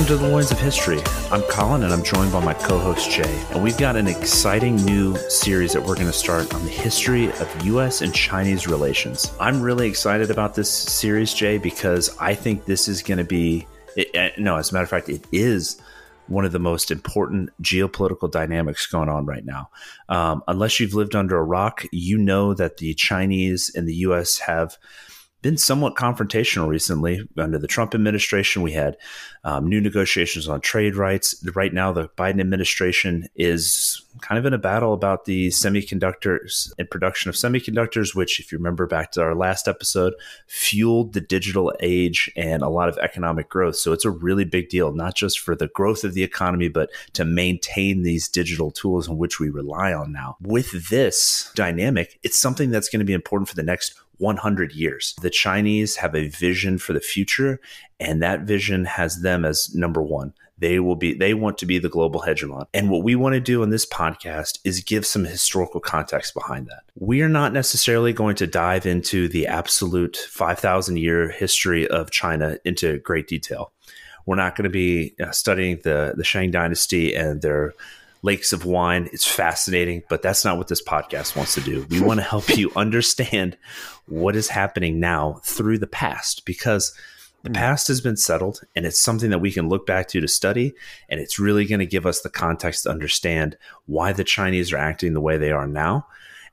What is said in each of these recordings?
Welcome to the Loins of History. I'm Colin, and I'm joined by my co-host Jay. And we've got an exciting new series that we're going to start on the history of U.S. and Chinese relations. I'm really excited about this series, Jay, because I think this is going to be, as a matter of fact, it is one of the most important geopolitical dynamics going on right now. Unless you've lived under a rock, you know that the Chinese and the U.S. have been somewhat confrontational recently. Under the Trump administration, we had new negotiations on trade rights. Right now, the Biden administration is kind of in a battle about the semiconductors and production of semiconductors, which, if you remember back to our last episode, fueled the digital age and a lot of economic growth. So it's a really big deal, not just for the growth of the economy, but to maintain these digital tools on which we rely on now. With this dynamic, it's something that's going to be important for the next 100 years. The Chinese have a vision for the future, and that vision has them as number one. They want to be the global hegemon. And what we want to do on this podcast is give some historical context behind that. We are not necessarily going to dive into the absolute 5,000 year history of China into great detail. We're not going to be studying the Qing Dynasty and their lakes of wine. It's fascinating, but that's not what this podcast wants to do. We want to help you understand what is happening now through the past, because the past has been settled and it's something that we can look back to study. And it's really going to give us the context to understand why the Chinese are acting the way they are now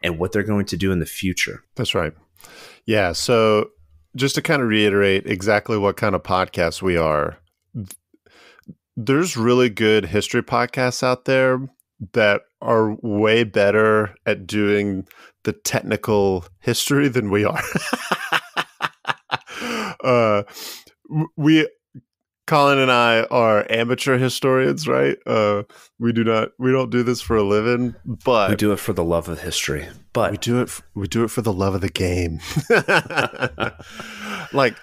and what they're going to do in the future. That's right. Yeah. So just to kind of reiterate exactly what kind of podcast we are, there's really good history podcasts out there that are way better at doing the technical history than we are. Colin and I are amateur historians, right? We don't do this for a living, but we do it for the love of history. But we do it for the love of the game. Like,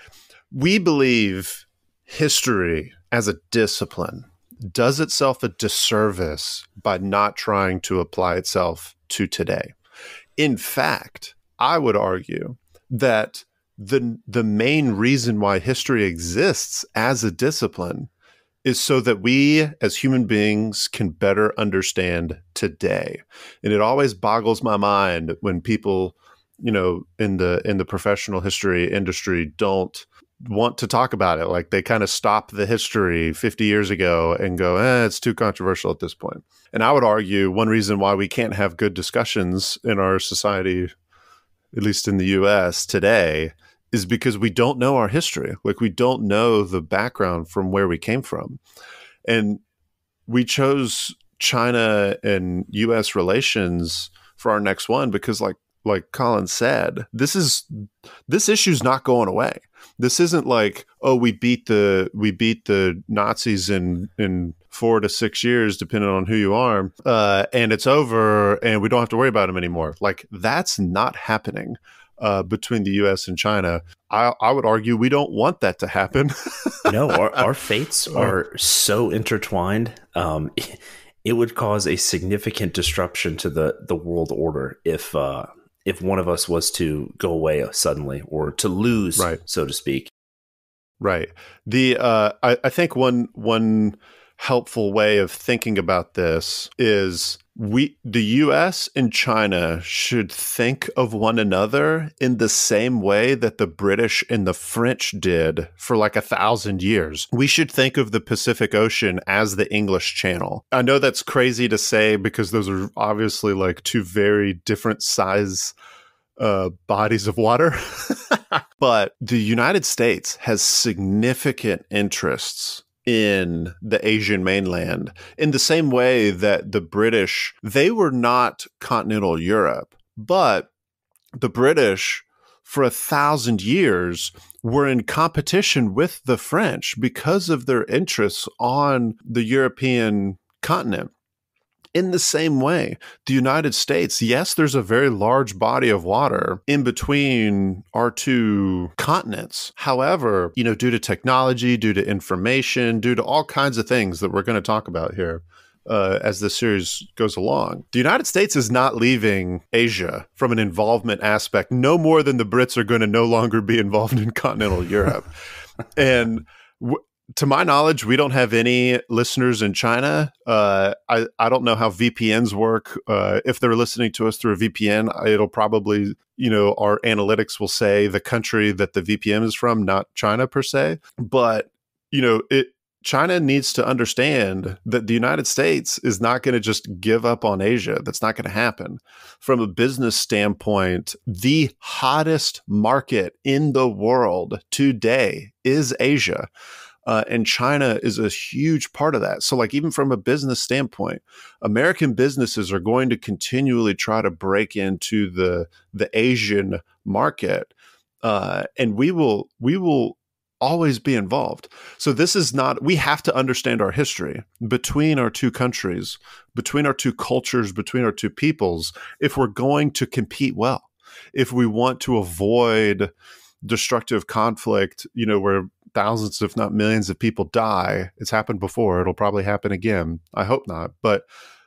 we believe history as a discipline does itself a disservice by not trying to apply itself to today. In fact, I would argue that the main reason why history exists as a discipline is so that we as human beings can better understand today. And it always boggles my mind when people, in the professional history industry don't want to talk about it. Like, they kind of stop the history 50 years ago and go, it's too controversial at this point. And I would argue one reason why we can't have good discussions in our society, at least in the US today, is because we don't know our history. Like, we don't know the background from where we came from. And we chose China and US relations for our next one because, like Colin said, this issue's not going away. This isn't like, we beat the Nazis in 4 to 6 years, depending on who you are, and it's over, and we don't have to worry about them anymore. Like, that's not happening between the U.S. and China. I would argue we don't want that to happen. No, our fates are so intertwined. It would cause a significant disruption to the world order if one of us was to go away suddenly or to lose, right, so to speak. Right. I think one helpful way of thinking about this is the U.S. and China should think of one another in the same way that the British and the French did for like 1,000 years. We should think of the Pacific Ocean as the English Channel. I know that's crazy to say because those are obviously like two very different size bodies of water. But the United States has significant interests in the Asian mainland in the same way that the British, they were not continental Europe, but the British for 1,000 years were in competition with the French because of their interests on the European continent. In the same way, the United States, yes, there's a very large body of water in between our two continents. However, due to technology, due to information, due to all kinds of things that we're going to talk about here as this series goes along, the United States is not leaving Asia from an involvement aspect, no more than the Brits are going to no longer be involved in continental Europe. And to my knowledge, we don't have any listeners in China. I don't know how VPNs work. If they're listening to us through a VPN, it'll probably, our analytics will say the country that the VPN is from, not China per se. But, China needs to understand that the United States is not going to just give up on Asia. That's not going to happen. From a business standpoint, the hottest market in the world today is Asia. And China is a huge part of that. So like even from a business standpoint, American businesses are going to continually try to break into the Asian market. And we will always be involved. So this is not, we have to understand our history between our two countries, between our two cultures, between our two peoples, if we're going to compete well, if we want to avoid destructive conflict, where thousands, if not millions of people die. It's happened before. It'll probably happen again. I hope not. But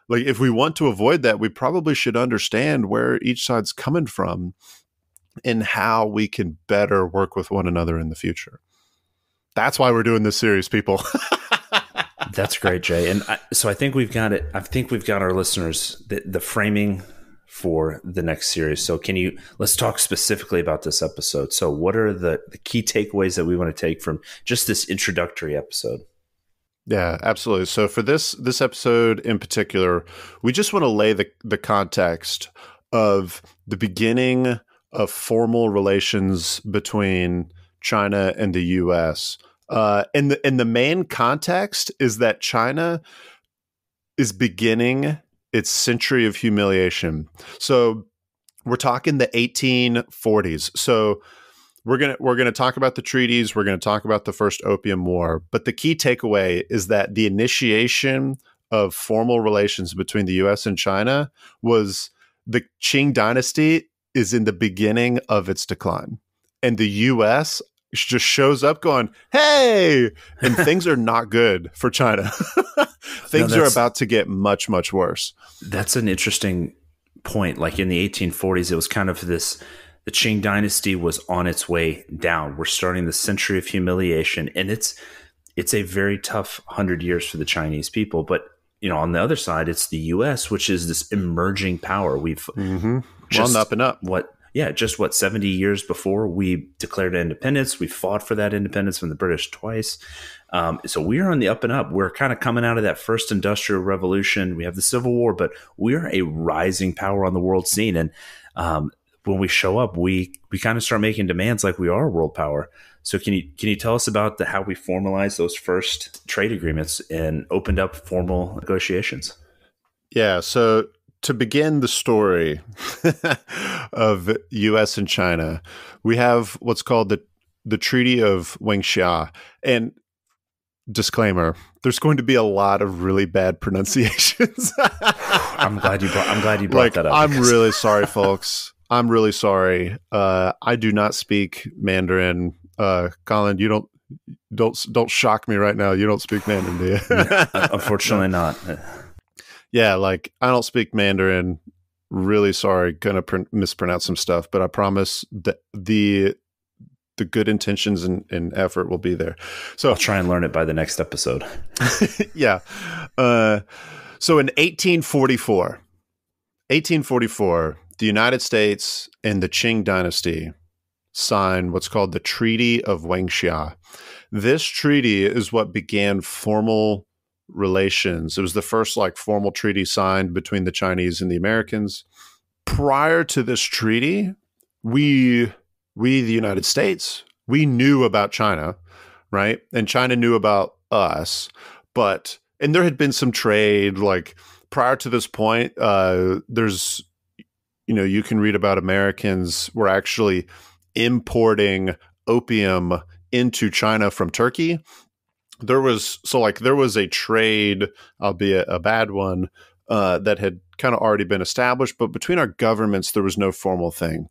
like, if we want to avoid that, we probably should understand where each side's coming from and how we can better work with one another in the future. That's why we're doing this series, people. That's great, Jay. And so I think we've got it. I think we've got our listeners, the framing for the next series. So let's talk specifically about this episode. So what are the key takeaways that we want to take from just this introductory episode? Yeah, absolutely. So for this episode in particular, we just want to lay the context of the beginning of formal relations between China and the U.S. And the main context is that China is beginning its century of humiliation. So we're talking the 1840s. So we're gonna talk about the treaties. We're gonna talk about the first Opium War. But the key takeaway is that the initiation of formal relations between the U.S. and China was the Qing Dynasty is in the beginning of its decline, and the U.S. just shows up going, hey, and things are not good for China. Things are about to get much, much worse. That's an interesting point. Like in the 1840s, it was kind of the Qing Dynasty was on its way down. We're starting the century of humiliation, and it's a very tough 100 years for the Chinese people. But, on the other side, it's the U.S., which is this emerging power. We've just up and up. Just 70 years before we declared independence. We fought for that independence from the British twice. So we are on the up and up. We're kind of coming out of that first industrial revolution. We have the Civil War, but we are a rising power on the world scene. And when we show up, we kind of start making demands like we are a world power. So can you tell us about how we formalized those first trade agreements and opened up formal negotiations? Yeah. So to begin the story of U.S. and China, we have what's called the Treaty of Wangxia. And disclaimer, there's going to be a lot of really bad pronunciations. I'm glad you brought that up. I'm really sorry, folks. I'm really sorry. I do not speak Mandarin. Colin, you don't shock me right now. You don't speak Mandarin, do you? Unfortunately not. Yeah, like I don't speak Mandarin. Really sorry, gonna mispronounce some stuff, but I promise that the good intentions and effort will be there. So I'll try and learn it by the next episode. Yeah. So in 1844, the United States and the Qing Dynasty signed what's called the Treaty of Wangxia. This treaty is what began formal relations. It was the first formal treaty signed between the Chinese and the Americans. Prior to this treaty, we the United States, we knew about China, right? And China knew about us, and there had been some trade prior to this point. There's, you can read about Americans were actually importing opium into China from Turkey. There was a trade, albeit a bad one, that had kind of already been established, but between our governments, there was no formal thing.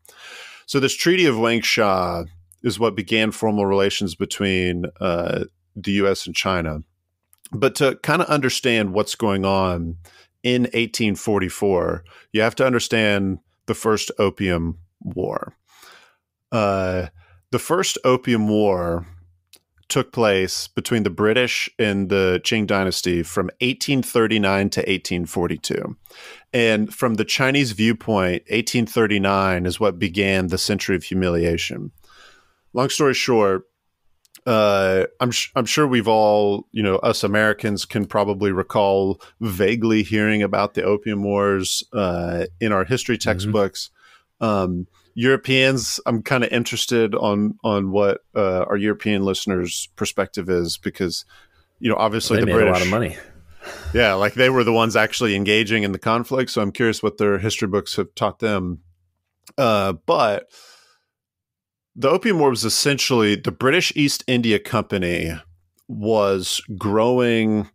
So this Treaty of Wangxia is what began formal relations between the U.S. and China. But to kind of understand what's going on in 1844, you have to understand the first Opium War. The first Opium War took place between the British and the Qing Dynasty from 1839 to 1842. And from the Chinese viewpoint, 1839 is what began the century of humiliation. Long story short, I'm sure we've all, us Americans can probably recall vaguely hearing about the Opium Wars in our history textbooks. Europeans, I'm kind of interested on what our European listeners' perspective is, because, obviously they the made British, a lot of money. Yeah, like they were the ones actually engaging in the conflict. So I'm curious what their history books have taught them. But the Opium War was essentially the British East India Company was growing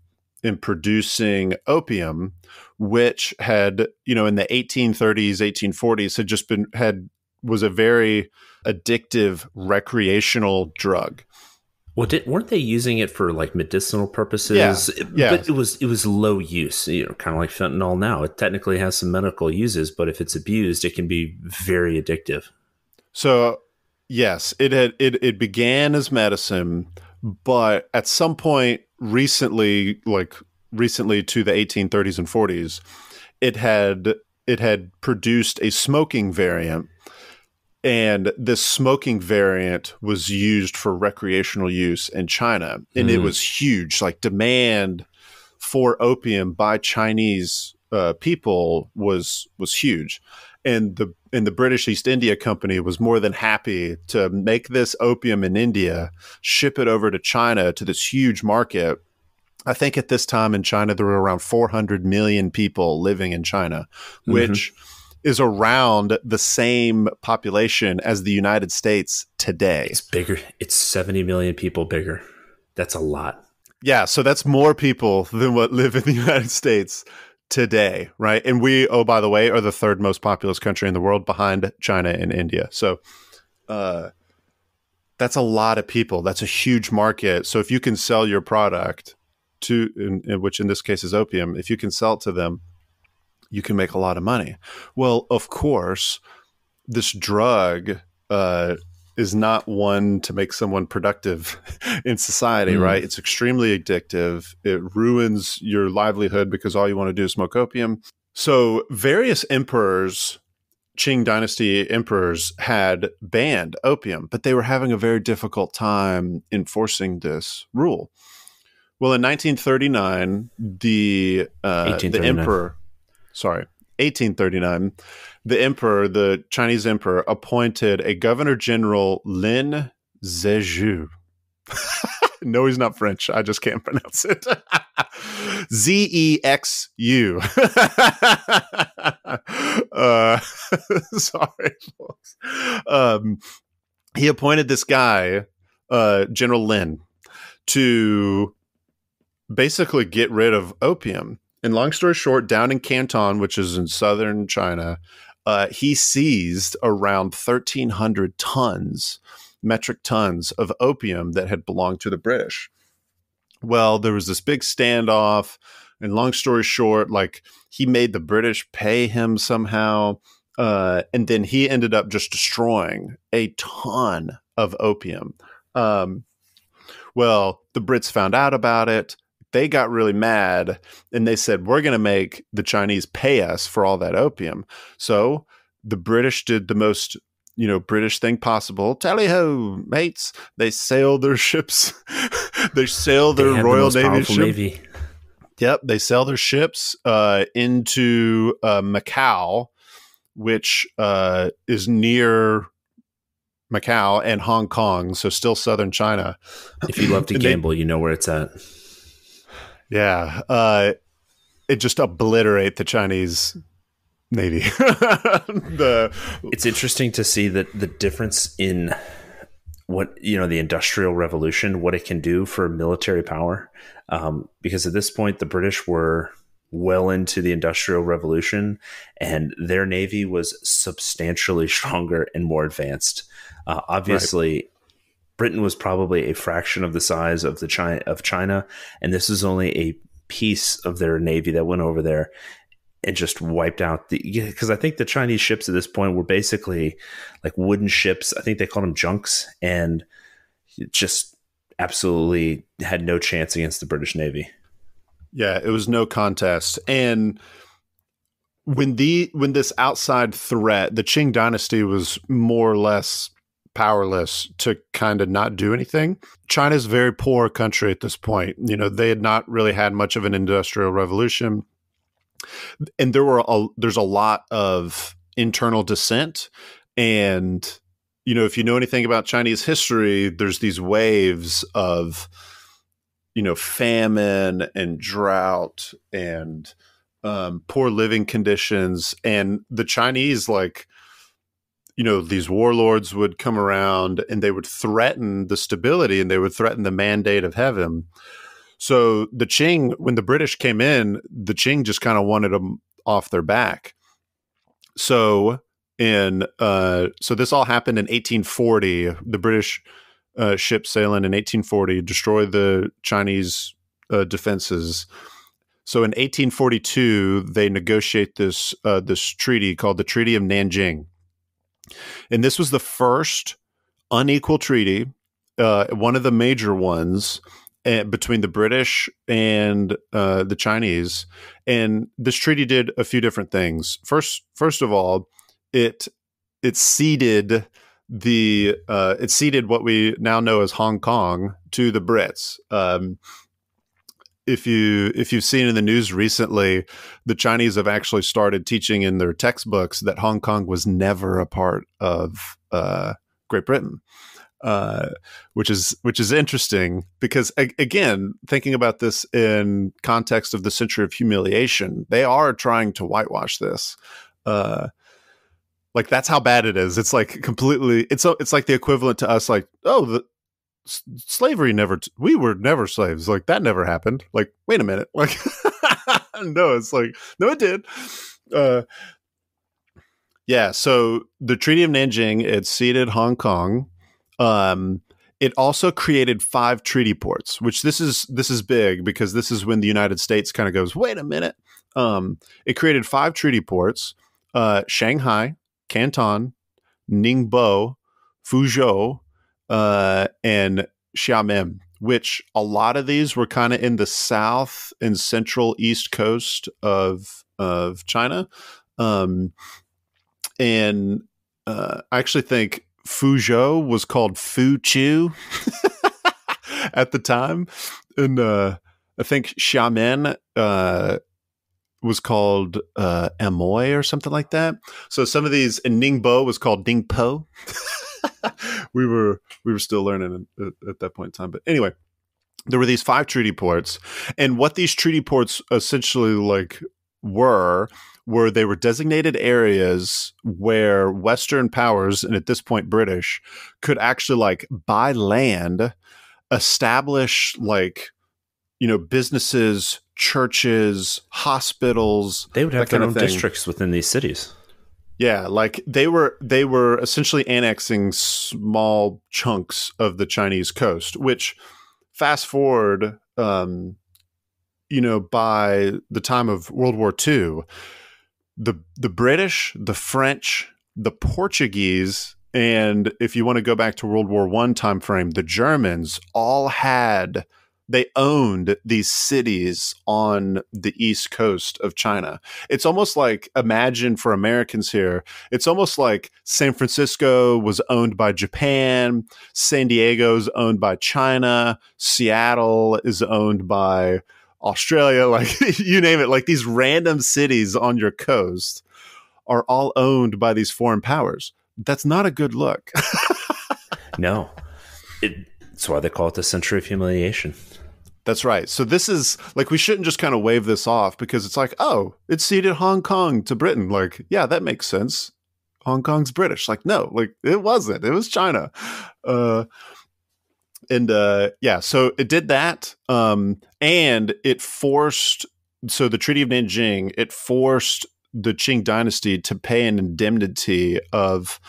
and producing opium, which had, in the 1830s, 1840s was a very addictive recreational drug. Well, weren't they using it for like medicinal purposes? Yeah. But it was low use, kind of like fentanyl now. It technically has some medical uses, but if it's abused, it can be very addictive. So, yes, it began as medicine, but at some point recently to the 1830s and 40s, it had produced a smoking variant. And this smoking variant was used for recreational use in China. And it was huge. Like, demand for opium by Chinese people was huge. And the British East India Company was more than happy to make this opium in India, ship it over to China, to this huge market. I think at this time in China, there were around 400 million people living in China, which is around the same population as the United States today. It's bigger. It's 70 million people bigger. That's a lot. Yeah, so that's more people than what live in the United States today, right? And we, by the way, are the third most populous country in the world behind China and India. So that's a lot of people. That's a huge market. So if you can sell your product which in this case is opium, if you can sell it to them, you can make a lot of money. Well, of course, this drug is not one to make someone productive in society, right? It's extremely addictive. It ruins your livelihood because all you want to do is smoke opium. So various emperors, Qing Dynasty emperors, had banned opium, but they were having a very difficult time enforcing this rule. Well, in 1939, the emperor... 1839, the Chinese emperor appointed a governor general, Lin Zexu. No, he's not French. I just can't pronounce it. Zexu. Sorry, folks. He appointed this guy, General Lin, to basically get rid of opium. And long story short, down in Canton, which is in southern China, he seized around 1,300 metric tons of opium that had belonged to the British. Well, there was this big standoff, and long story short, like, he made the British pay him somehow, and then he ended up just destroying a ton of opium. Well, the Brits found out about it. They got really mad, and they said, we're going to make the Chinese pay us for all that opium. So the British did the most, British thing possible. Tally-ho, mates. They sail their ships. They sail their Royal Navy ship. Yep, they sail their ships into Macau, which is near Macau and Hong Kong, so still southern China. If you love to gamble, you know where it's at. Yeah, it just obliterate the Chinese Navy. It's interesting to see that the difference in what, the Industrial Revolution, what it can do for military power. Because at this point, the British were well into the Industrial Revolution, and their Navy was substantially stronger and more advanced. Obviously, right. Britain was probably a fraction of the size of China, and this is only a piece of their navy that went over there and just wiped out because I think the Chinese ships at this point were basically like wooden ships. I think they called them junks, and just absolutely had no chance against the British Navy. Yeah, it was no contest. And when this outside threat, the Qing Dynasty was more or less powerless to kind of not do anything. China's a very poor country at this point. They had not really had much of an industrial revolution. And there's a lot of internal dissent. And, if you know anything about Chinese history, there's these waves of, famine and drought and poor living conditions. And the Chinese, these warlords would come around and they would threaten the stability and they would threaten the mandate of heaven. So the Qing, when the British came in, the Qing just kind of wanted them off their back. So so this all happened in 1840. The British ship sailing in 1840 destroyed the Chinese defenses. So in 1842, they negotiate this treaty called the Treaty of Nanjing. And this was the first unequal treaty, one of the major ones between the British and the Chinese. And this treaty did a few different things. First of all, it ceded what we now know as Hong Kong to the Brits. If you've seen in the news recently, the Chinese have actually started teaching in their textbooks that Hong Kong was never a part of Great Britain, which is interesting because, again, thinking about this in context of the century of humiliation, they are trying to whitewash this. That's how bad it is. It's like completely. It's like the equivalent to us, slavery we were never slaves. That never happened. Wait a minute. No, it's no, it did. Yeah. So the Treaty of Nanjing, it ceded Hong Kong. It also created 5 treaty ports, which this is big because this is when the United States kind of goes, wait a minute. It created 5 treaty ports, Shanghai, Canton, Ningbo, Fuzhou, and Xiamen, which a lot of these were kind of in the south and central east coast of China. And I actually think Fuzhou was called Fuchu at the time. And I think Xiamen was called Amoy or something like that. So some of these, and Ningbo was called Ningpo. we were still learning at that point in time. But anyway, there were these 5 treaty ports. And what these treaty ports essentially were they were designated areas where Western powers, and at this point British, could actually buy land, establish businesses, churches, hospitals. They would have their own districts within these cities. Yeah, they were essentially annexing small chunks of the Chinese coast, which fast forward, by the time of World War II, the British, the French, the Portuguese, and if you want to go back to World War I time frame, the Germans all they owned these cities on the east coast of China. It's almost imagine for Americans here, it's almost like San Francisco was owned by Japan, San Diego's owned by China, Seattle is owned by Australia, you name it, these random cities on your coast are all owned by these foreign powers. That's not a good look. No. That's why they call it the century of humiliation. That's right. So this is we shouldn't just kind of wave this off because it's oh, it ceded Hong Kong to Britain. Yeah, that makes sense. Hong Kong's British. No, it wasn't. It was China. Yeah, so it did that. And it forced, so the Treaty of Nanjing, it forced the Qing Dynasty to pay an indemnity of,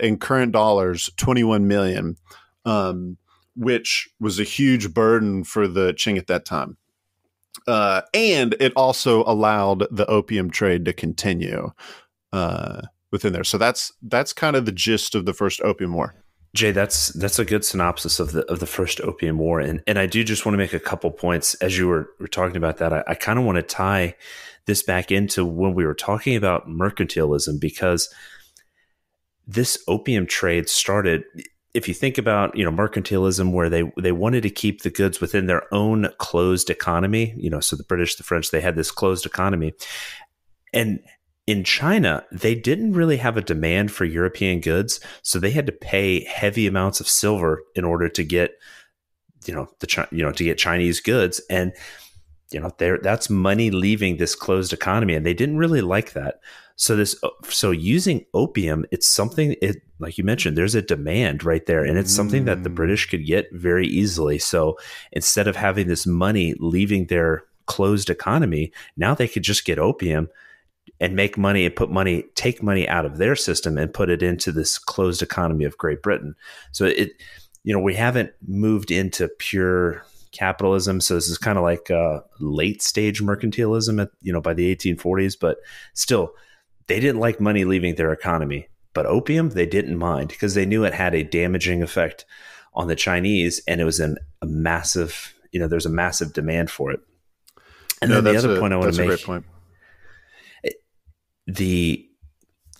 in current dollars, 21 million, which was a huge burden for the Qing at that time. And it also allowed the opium trade to continue within there. So that's kind of the gist of the first Opium War. Jay, that's a good synopsis of the first Opium War, and I do just want to make a couple points as you were talking about that. I kind of want to tie this back into when we were talking about mercantilism, because this opium trade started. If you think about mercantilism, where they wanted to keep the goods within their own closed economy, so the British, the French, they had this closed economy, and in China, they didn't really have a demand for European goods, so they had to pay heavy amounts of silver in order to get, to get Chinese goods, and that's money leaving this closed economy, and they didn't really like that. So using opium, it's something. Like you mentioned, there's a demand right there, and it's something that the British could get very easily. So instead of having this money leaving their closed economy, now they could just get opium and make money and take money out of their system and put it into this closed economy of Great Britain. So we haven't moved into pure capitalism. So this is kind of like late stage mercantilism by the 1840s, but still they didn't like money leaving their economy. But opium, they didn't mind because they knew it had a damaging effect on the Chinese, and it was a massive, there's a massive demand for it. And then the other point I want to make, that's a great point.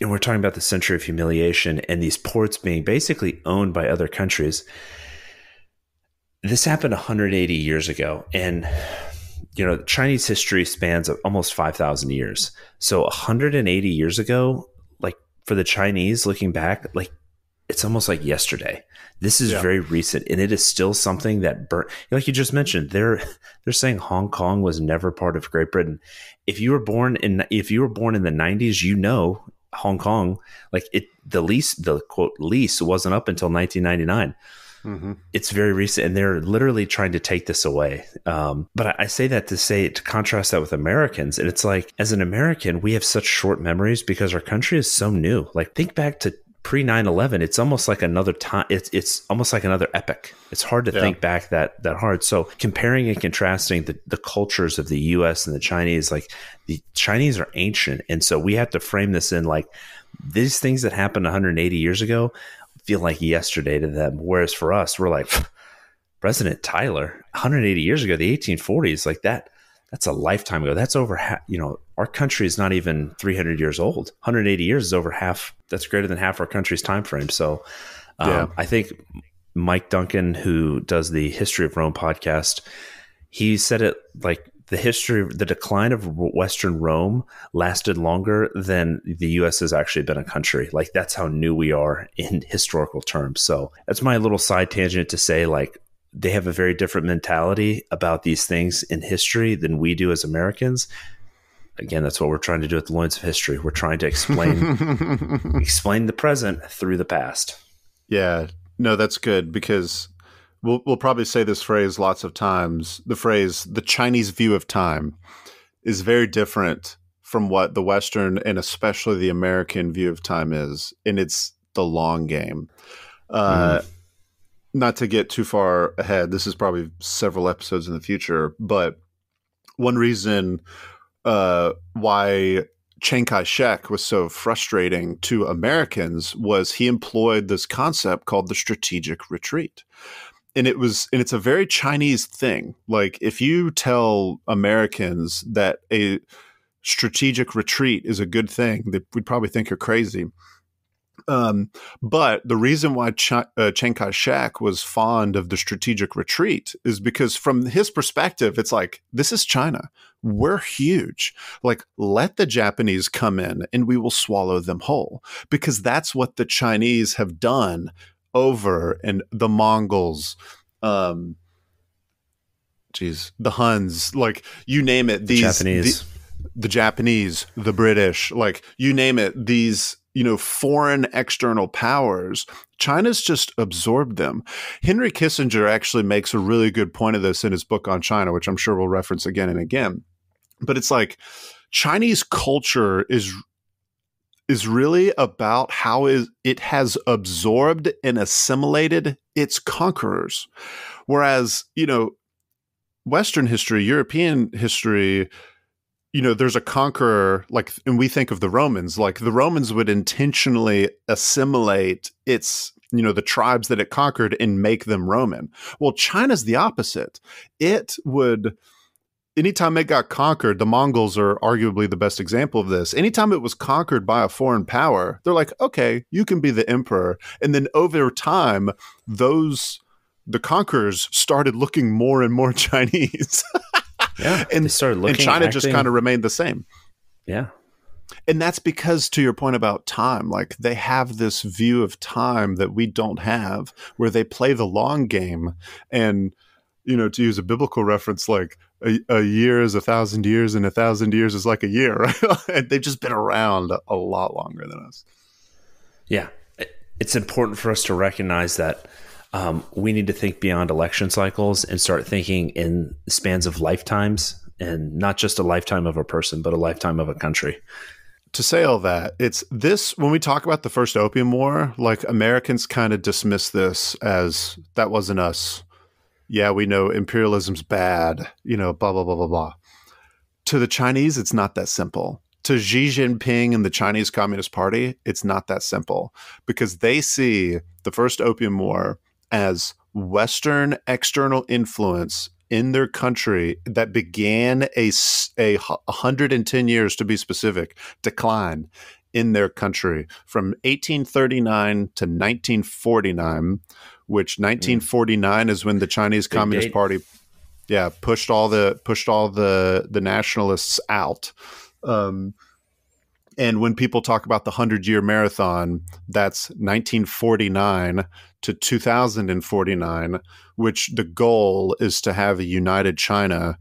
We're talking about the century of humiliation and these ports being basically owned by other countries. This happened 180 years ago, and Chinese history spans almost 5,000 years. So 180 years ago, like for the Chinese looking back, like it's almost like yesterday. This is very recent, and it is still something that like you just mentioned, they're saying Hong Kong was never part of Great Britain. If you were born in the 90s, Hong Kong, like the quote lease wasn't up until 1999. Mm-hmm. It's very recent, and they're literally trying to take this away. But I say that to contrast that with Americans. And it's like, as an American, we have such short memories because our country is so new. Like, think back to pre 9/11. It's almost like another time. It's almost like another epic. It's hard to think back that hard. So comparing and contrasting the cultures of the U.S. and the Chinese, like the Chinese are ancient. And so we have to frame this in like these things that happened 180 years ago feel like yesterday to them. Whereas for us, we're like, President Tyler, 180 years ago, the 1840s, like that's a lifetime ago. That's over our country is not even 300 years old. 180 years is over half. That's greater than half our country's time frame. So I think Mike Duncan, who does the History of Rome podcast, he said it like the decline of Western Rome lasted longer than the U.S. has actually been a country. Like, that's how new we are in historical terms. So that's my little side tangent to say, like, they have a very different mentality about these things in history than we do as Americans. Again, that's what we're trying to do at the Loins of History. We're trying to explain the present through the past. Yeah, no, that's good, because we'll probably say this phrase lots of times. The phrase, the Chinese view of time, is very different from what the Western and especially the American view of time is. And it's the long game. Not to get too far ahead, this is probably several episodes in the future, but one reason why Chiang Kai-shek was so frustrating to Americans was he employed this concept called the strategic retreat. And it's a very Chinese thing. Like, if you tell Americans that a strategic retreat is a good thing, we'd probably think you're crazy. But the reason why Chiang Kai-shek was fond of the strategic retreat is because from his perspective, it's like, this is China. We're huge. Like, let the Japanese come in and we will swallow them whole, because that's what the Chinese have done over, and the Mongols, the Huns, like, you name it, the Japanese, the British, like, you name it, these, foreign external powers, China's just absorbed them. Henry Kissinger actually makes a really good point of this in his book on China, which I'm sure we'll reference again and again. But it's like, Chinese culture is really about how it has absorbed and assimilated its conquerors. Whereas, Western history, European history, there's a conqueror, and we think of the Romans, like the Romans would intentionally assimilate its the tribes that it conquered and make them Roman. Well, China's the opposite. It would, anytime it got conquered, the Mongols are arguably the best example of this. Anytime it was conquered by a foreign power, they're like, okay, you can be the emperor. And then over time, the conquerors started looking more and more Chinese. Yeah. and they started looking, and China just kind of remained the same. Yeah. And that's because, to your point about time, like they have this view of time that we don't have, where they play the long game. And, to use a biblical reference, like a year is 1,000 years and 1,000 years is like a year, right? And they've just been around a lot longer than us. Yeah. It's important for us to recognize that we need to think beyond election cycles and start thinking in spans of lifetimes, and not just a lifetime of a person, but a lifetime of a country. To say all that, it's this, when we talk about the first Opium War, like Americans kind of dismiss this as that wasn't us. Yeah, we know imperialism's bad, blah, blah, blah, blah, blah. To the Chinese, it's not that simple. To Xi Jinping and the Chinese Communist Party, it's not that simple, because they see the first Opium War as Western external influence in their country that began a 110 years, to be specific, decline in their country from 1839 to 1949, which 1949 is when the Chinese Communist Party, pushed all the nationalists out. And when people talk about the 100-year marathon, that's 1949 to 2049, which the goal is to have a united China,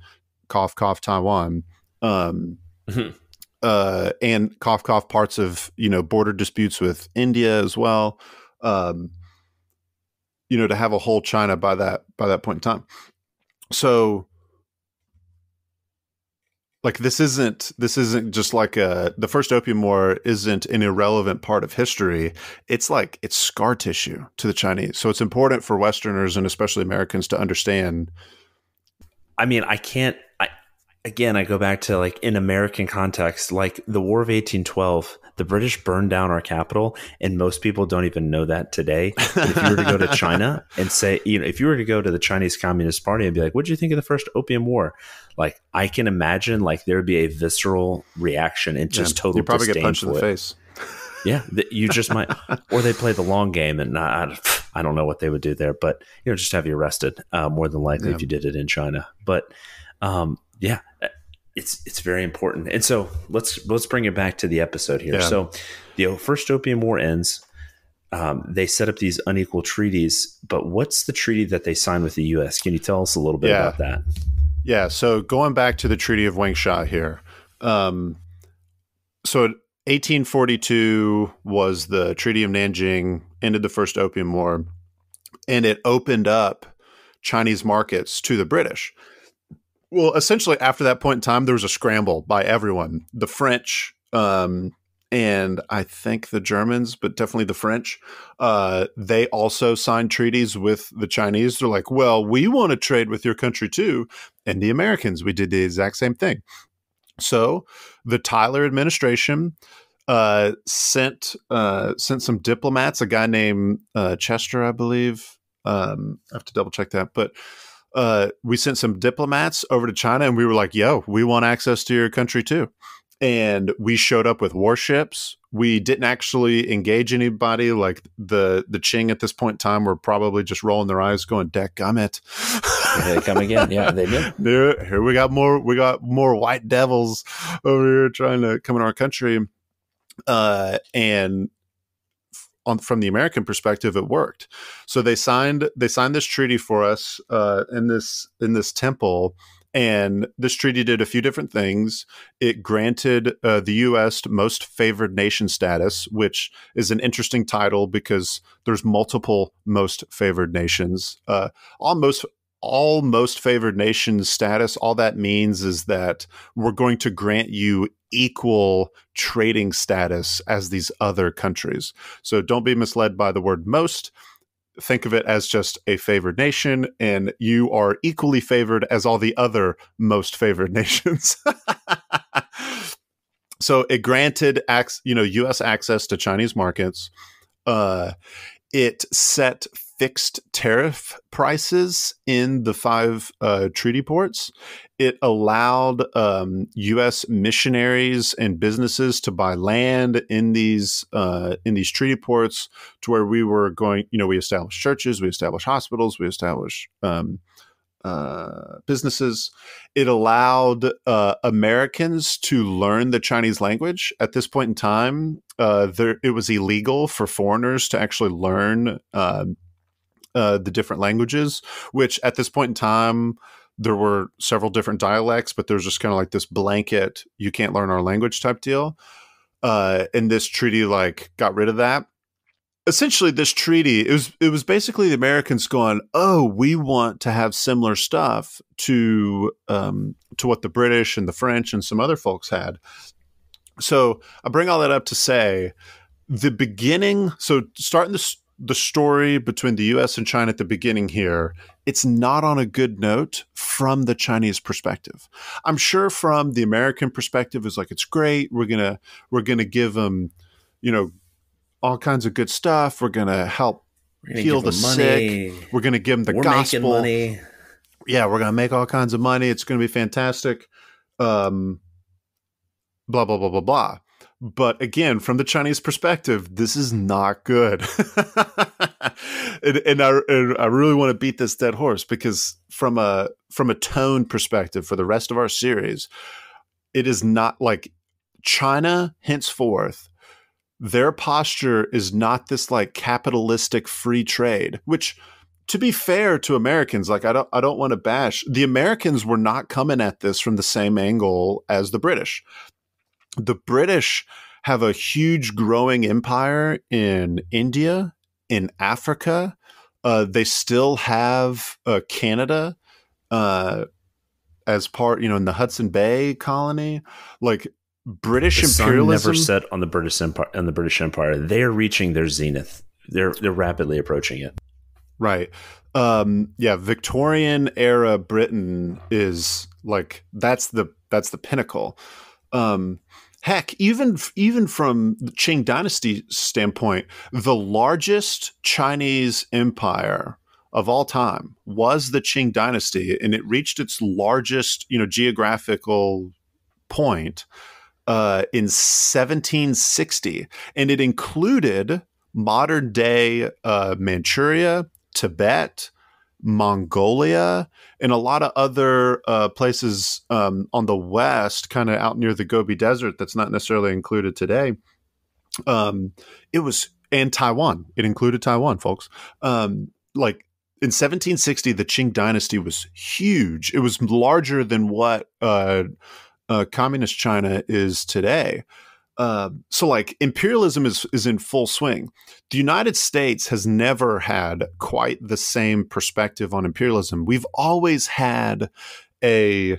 cough, cough, Taiwan, and cough, cough, parts of, border disputes with India as well, to have a whole China by that point in time. So, like, this isn't just like the first Opium War isn't an irrelevant part of history. It's like, it's scar tissue to the Chinese. So it's important for Westerners and especially Americans to understand. I mean, I go back to, like, in American context, like the War of 1812, the British burned down our capital, and most people don't even know that today. And if you were to go to China and say, if you were to go to the Chinese Communist Party and be like, what did you think of the first Opium War? Like, I can imagine, like, there'd be a visceral reaction and just total you probably disdain get punched in the it. face. Yeah, you just might, or they play the long game, and I don't know what they would do there, but just have you arrested more than likely if you did it in China. But it's very important. And so let's bring it back to the episode here. Yeah. So the first Opium War ends. They set up these unequal treaties, but what's the treaty that they signed with the U.S.? Can you tell us a little bit about that? Yeah. So going back to the Treaty of Wangsha here. So 1842 was the Treaty of Nanjing, ended the first Opium War, and it opened up Chinese markets to the British. Well, essentially, after that point in time, there was a scramble by everyone. The French, and I think the Germans, but definitely the French, they also signed treaties with the Chinese. They're like, well, we want to trade with your country too. And the Americans, we did the exact same thing. So the Tyler administration sent some diplomats, a guy named Chester, I believe. I have to double check that, but we sent some diplomats over to China, and we were like, yo, we want access to your country too. And we showed up with warships. We didn't actually engage anybody. Like the Qing at this point in time were probably just rolling their eyes going, dadgummit. Here they come again. Yeah, they did. Here we got more white devils over here trying to come in our country. And from the American perspective, it worked. So they signed this treaty for us in this temple. And this treaty did a few different things. It granted the U.S. most favored nation status, which is an interesting title because there's multiple most favored nations. All most favored nations status, all that means is that we're going to grant you equal trading status as these other countries. So don't be misled by the word most. Think of it as just a favored nation, and you are equally favored as all the other most favored nations. So it granted U.S. access to Chinese markets. It set fixed tariff prices in the 5 treaty ports. It allowed U.S. missionaries and businesses to buy land in these treaty ports, to where we were going. We established churches, we established hospitals, we established businesses. It allowed Americans to learn the Chinese language. At this point in time, it was illegal for foreigners to actually learn the different languages, which at this point in time, there were several different dialects, but there's just kind of like this blanket, you can't learn our language type deal. And this treaty got rid of that. Essentially, this treaty, it was basically the Americans going, oh, we want to have similar stuff to what the British and the French and some other folks had. So I bring all that up to say the beginning. So starting the story between the U.S. and China at the beginning here, it's not on a good note from the Chinese perspective. I'm sure from the American perspective, it's it's great. We're gonna give them, all kinds of good stuff. We're going to help heal the sick. We're going to give them the gospel. Making money. Yeah, we're going to make all kinds of money. It's going to be fantastic. Blah, blah, blah, blah, blah. But again, from the Chinese perspective, this is not good. and I really want to beat this dead horse, because from a tone perspective for the rest of our series, it is not China henceforth. Their posture is not this capitalistic free trade, which, to be fair to Americans, I don't want to bash. The Americans were not coming at this from the same angle as the British. The British have a huge growing empire in India, in Africa. They still have Canada as part, in the Hudson Bay colony. British imperialism never set on the British Empire. They're reaching their zenith. They're rapidly approaching it. Right. Victorian era Britain is that's the pinnacle. Heck, even from the Qing Dynasty standpoint, the largest Chinese empire of all time was the Qing Dynasty, and it reached its largest, geographical point in 1760, and it included modern day Manchuria, Tibet, Mongolia, and a lot of other places on the west, kind of out near the Gobi Desert, that's not necessarily included today. And Taiwan. It included Taiwan, folks. In 1760, the Qing Dynasty was huge. It was larger than what communist China is today. Imperialism is in full swing. The United States has never had quite the same perspective on imperialism. We've always had a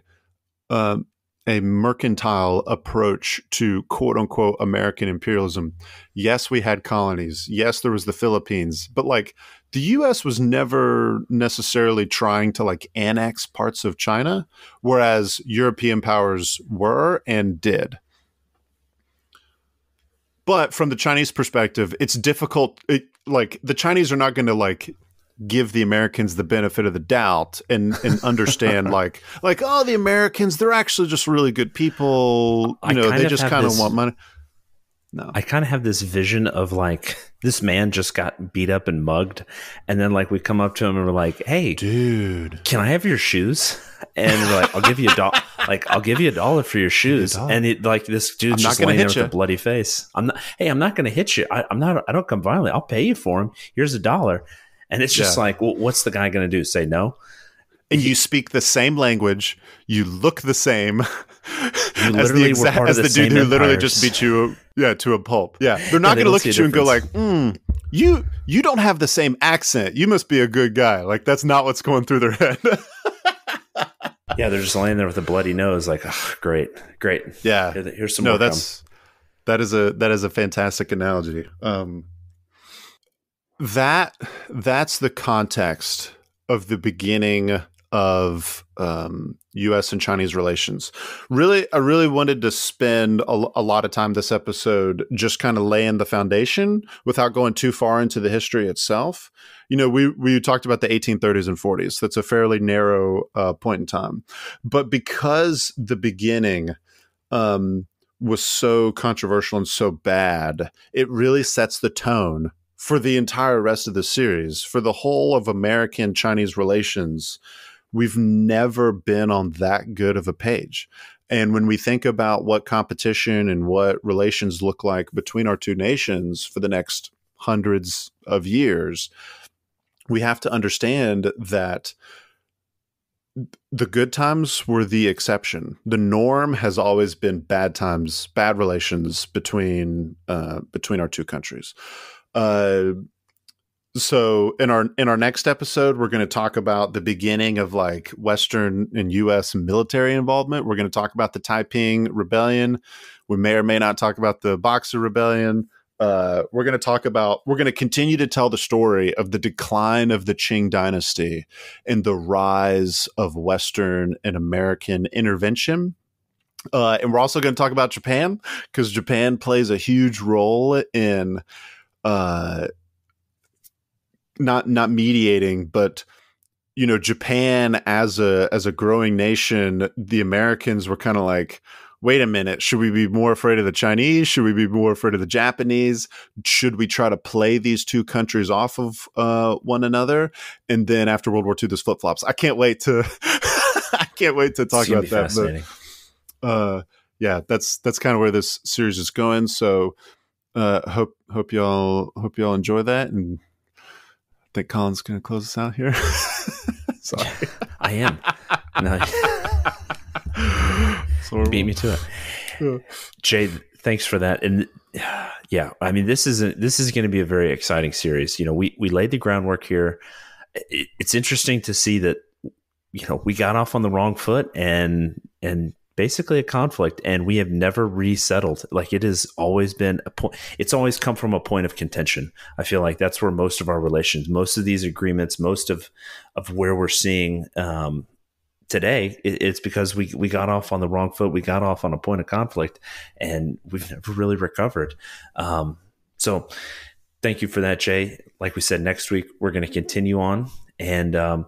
mercantile approach to quote unquote American imperialism. Yes, we had colonies. Yes, there was the Philippines, but the U.S. was never necessarily trying to annex parts of China, whereas European powers were and did. But from the Chinese perspective, it's difficult. The Chinese are not going to give the Americans the benefit of the doubt and understand oh, the Americans, they're actually just really good people. They just kind of want money. No. I kind of have this vision of this man just got beat up and mugged, and then we come up to him and we're like, "Hey, dude, can I have your shoes?" And we're I'll give you I'll give you $1 for your shoes. And this dude's just laying there with a bloody face. I'm not going to hit you. I don't come violently. I'll pay you for him. Here's $1. And it's just well, what's the guy going to do? Say no? And you speak the same language. You look the same. You literally were part of the dude who literally just beat you, to a pulp. Yeah, they're not going to look at you and go you don't have the same accent. You must be a good guy. That's not what's going through their head. Yeah, they're just laying there with a bloody nose. Oh, great. Yeah, here's some more. That is a fantastic analogy. That's the context of the beginning of U.S. and Chinese relations. I really wanted to spend a lot of time this episode just kind of laying the foundation without going too far into the history itself. We talked about the 1830s and 40s. That's a fairly narrow point in time. But because the beginning was so controversial and so bad, it really sets the tone for the entire rest of the series, for the whole of American-Chinese relations. We've never been on that good of a page. And when we think about what competition and what relations look like between our two nations for the next hundreds of years, we have to understand that the good times were the exception. The norm has always been bad times, bad relations between our two countries. So in our next episode, we're going to talk about the beginning of like Western and U.S. military involvement. We're going to talk about the Taiping Rebellion. We may or may not talk about the Boxer Rebellion. We're going to continue to tell the story of the decline of the Qing Dynasty and the rise of Western and American intervention. And we're also going to talk about Japan, because Japan plays a huge role in not mediating, but Japan as a growing nation. The Americans were kind of like, wait a minute, should we be more afraid of the Chinese? Should we be more afraid of the Japanese? Should we try to play these two countries off of one another? And then after World War II, there's flip-flops. I can't wait to talk about that. But, yeah, that's kind of where this series is going. So hope y'all enjoy that. And I think Colin's going to close us out here. Sorry. I am. No. Beat me to it. Yeah. Jay, thanks for that. And yeah, I mean, this is going to be a very exciting series. We laid the groundwork here. It's interesting to see that, we got off on the wrong foot and basically a conflict, and we have never resettled. Like, it has always been a point. It's always come from a point of contention. I feel like that's where most of our relations, most of these agreements, most of where we're seeing, today, it's because we got off on the wrong foot. We got off on a point of conflict, and we've never really recovered. So thank you for that, Jay. Like we said, next week, we're going to continue on. And,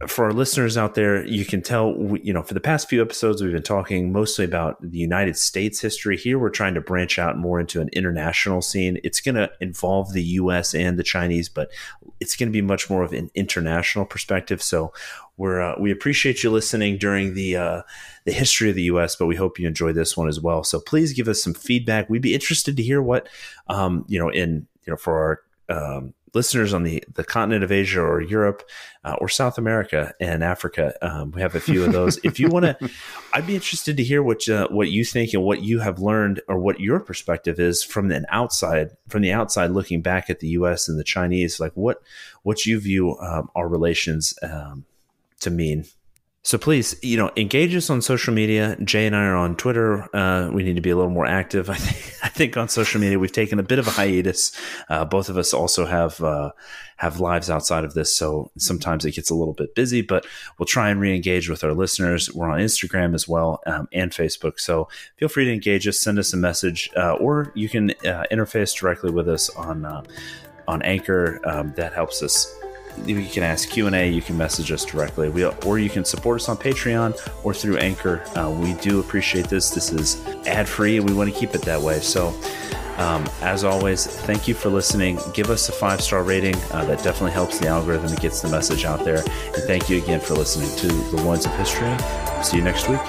for our listeners out there, you can tell, for the past few episodes, we've been talking mostly about the United States history. Here, we're trying to branch out more into an international scene. It's going to involve the U.S. and the Chinese, but it's going to be much more of an international perspective. So we appreciate you listening during the history of the U.S., but we hope you enjoy this one as well. So please give us some feedback. We'd be interested to hear what, for our listeners on the continent of Asia or Europe or South America and Africa. We have a few of those. If you want to, I'd be interested to hear what you think and what you have learned, or what your perspective is from the outside looking back at the U.S. and the Chinese, like what you view our relations to mean. So please, engage us on social media. Jay and I are on Twitter. We need to be a little more active. I think on social media, we've taken a bit of a hiatus. Both of us also have lives outside of this, so sometimes it gets a little bit busy, but we'll try and re-engage with our listeners. We're on Instagram as well, and Facebook. So feel free to engage us, send us a message, or you can interface directly with us on Anchor. That helps us. You can ask Q&A, you can message us directly, or you can support us on Patreon or through Anchor. We do appreciate this. This is ad-free, and we want to keep it that way. So as always, thank you for listening. Give us a 5-star rating. That definitely helps the algorithm. It gets the message out there. And thank you again for listening to The Loins of History. See you next week.